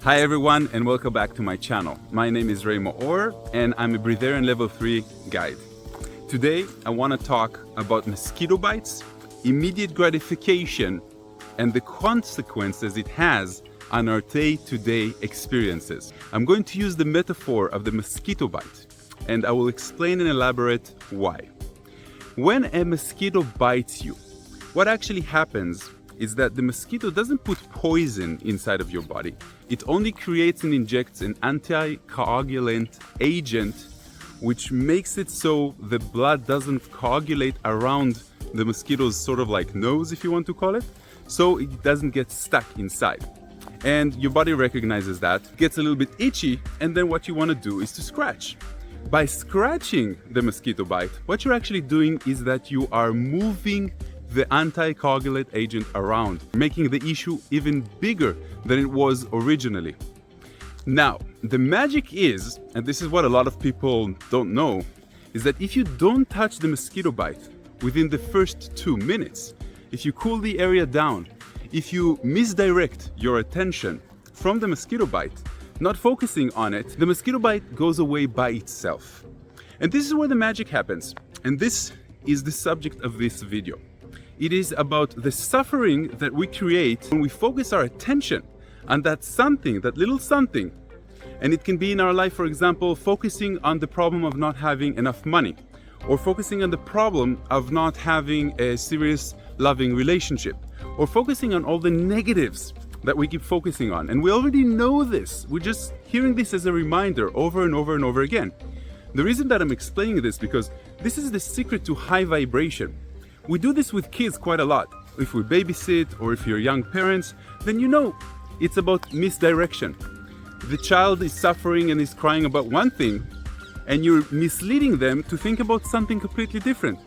Hi everyone and welcome back to my channel. My name is Ray Maor and I'm a Breatharian level 3 guide. Today I want to talk about mosquito bites, immediate gratification and the consequences it has on our day-to-day experiences. I'm going to use the metaphor of the mosquito bite and I will explain and elaborate why. When a mosquito bites you, what actually happens is that the mosquito doesn't put poison inside of your body. It only creates and injects an anticoagulant agent which makes it so the blood doesn't coagulate around the mosquito's sort of like nose, if you want to call it, so it doesn't get stuck inside. And your body recognizes that, gets a little bit itchy, and then what you want to do is to scratch. By scratching the mosquito bite, what you're actually doing is that you are moving the anticoagulant agent around, making the issue even bigger than it was originally. Now, the magic is, and this is what a lot of people don't know, is that if you don't touch the mosquito bite within the first 2 minutes, if you cool the area down, if you misdirect your attention from the mosquito bite, not focusing on it, the mosquito bite goes away by itself. And this is where the magic happens. And this is the subject of this video. It is about the suffering that we create when we focus our attention on that something, that little something. And it can be in our life, for example, focusing on the problem of not having enough money, or focusing on the problem of not having a serious, loving relationship, or focusing on all the negatives that we keep focusing on. And we already know this. We're just hearing this as a reminder over and over and over again. The reason that I'm explaining this because this is the secret to high vibration. We do this with kids quite a lot. If we babysit or if you're young parents, then you know it's about misdirection. The child is suffering and is crying about one thing, and you're misleading them to think about something completely different.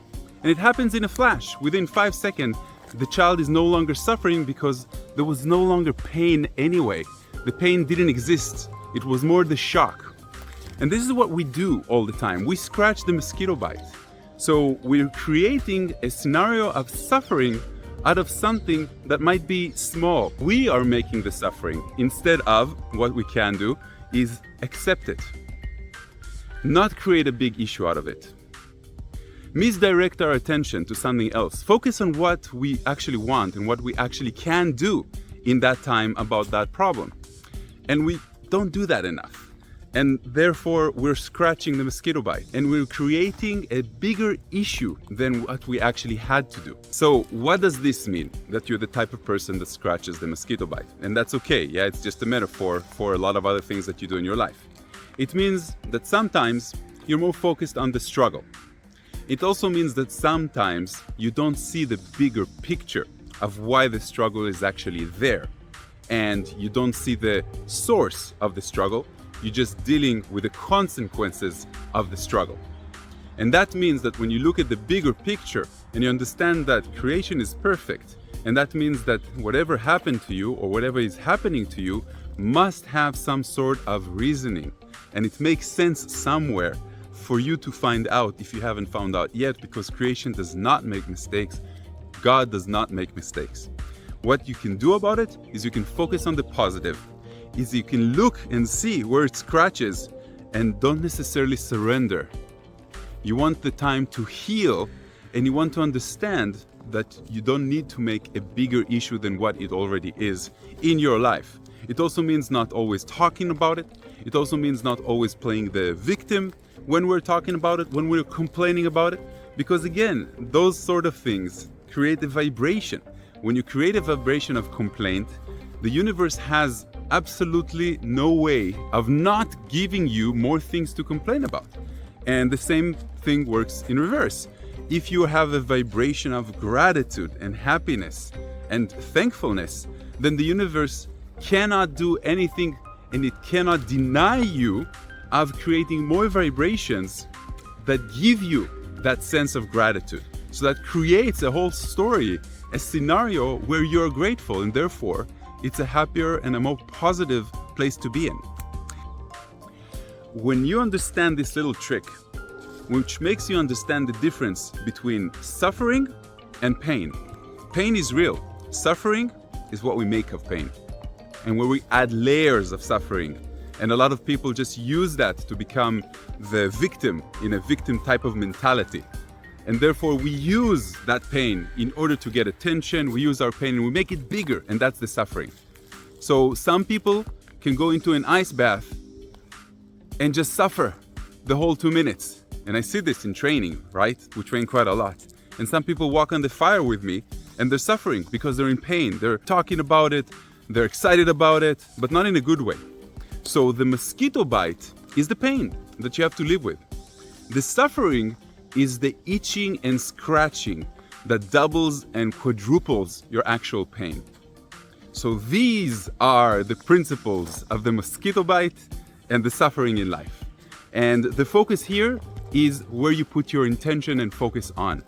And it happens in a flash. Within 5 seconds, the child is no longer suffering because there was no longer pain anyway. The pain didn't exist. It was more the shock. And this is what we do all the time. We scratch the mosquito bite. So we're creating a scenario of suffering out of something that might be small. We are making the suffering. Instead of what we can do is accept it. Not create a big issue out of it. Misdirect our attention to something else. Focus on what we actually want and what we actually can do in that time about that problem. And we don't do that enough. And therefore, we're scratching the mosquito bite and we're creating a bigger issue than what we actually had to do. So what does this mean? That you're the type of person that scratches the mosquito bite. And that's okay. Yeah, it's just a metaphor for a lot of other things that you do in your life. It means that sometimes you're more focused on the struggle. It also means that sometimes you don't see the bigger picture of why the struggle is actually there. And you don't see the source of the struggle. You're just dealing with the consequences of the struggle. And that means that when you look at the bigger picture and you understand that creation is perfect, and that means that whatever happened to you or whatever is happening to you must have some sort of reasoning. And it makes sense somewhere for you to find out if you haven't found out yet, because creation does not make mistakes. God does not make mistakes. What you can do about it is you can focus on the positive. Is you can look and see where it scratches and don't necessarily surrender. You want the time to heal and you want to understand that you don't need to make a bigger issue than what it already is in your life. It also means not always talking about it. It also means not always playing the victim when we're talking about it, when we're complaining about it. Because again, those sort of things create a vibration. When you create a vibration of complaint, the universe has absolutely no way of not giving you more things to complain about. And the same thing works in reverse. If you have a vibration of gratitude and happiness and thankfulness, then the universe cannot do anything and it cannot deny you of creating more vibrations that give you that sense of gratitude. So that creates a whole story, a scenario where you're grateful, and therefore it's a happier and a more positive place to be in. When you understand this little trick, which makes you understand the difference between suffering and pain. Pain is real. Suffering is what we make of pain. and where we add layers of suffering. And a lot of people just use that to become the victim in a victim type of mentality. And therefore we use that pain in order to get attention. We use our pain and we make it bigger, and that's the suffering. So some people can go into an ice bath and just suffer the whole 2 minutes. And I see this in training, right? We train quite a lot. And some people walk on the fire with me and they're suffering because they're in pain. They're talking about it, they're excited about it, but not in a good way. So the mosquito bite is the pain that you have to live with. The suffering is the itching and scratching that doubles and quadruples your actual pain. So these are the principles of the mosquito bite and the suffering in life. And the focus here is where you put your intention and focus on.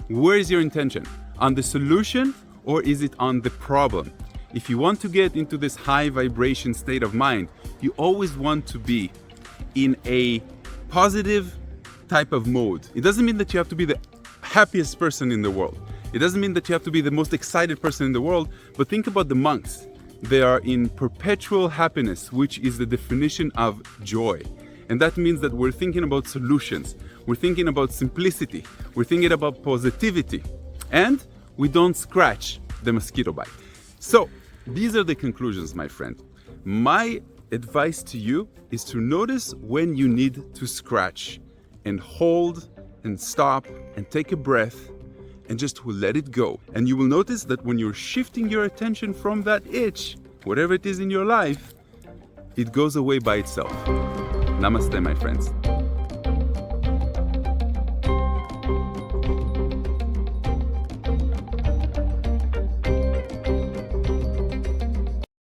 Where is your intention? On the solution, or is it on the problem? If you want to get into this high vibration state of mind, you always want to be in a positive type of mode. It doesn't mean that you have to be the happiest person in the world. It doesn't mean that you have to be the most excited person in the world, but think about the monks. They are in perpetual happiness, which is the definition of joy. And that means that we're thinking about solutions. We're thinking about simplicity. We're thinking about positivity. And we don't scratch the mosquito bite. So these are the conclusions, my friend. My advice to you is to notice when you need to scratch and hold and stop and take a breath and just let it go. And you will notice that when you're shifting your attention from that itch, whatever it is in your life, it goes away by itself. Namaste, my friends.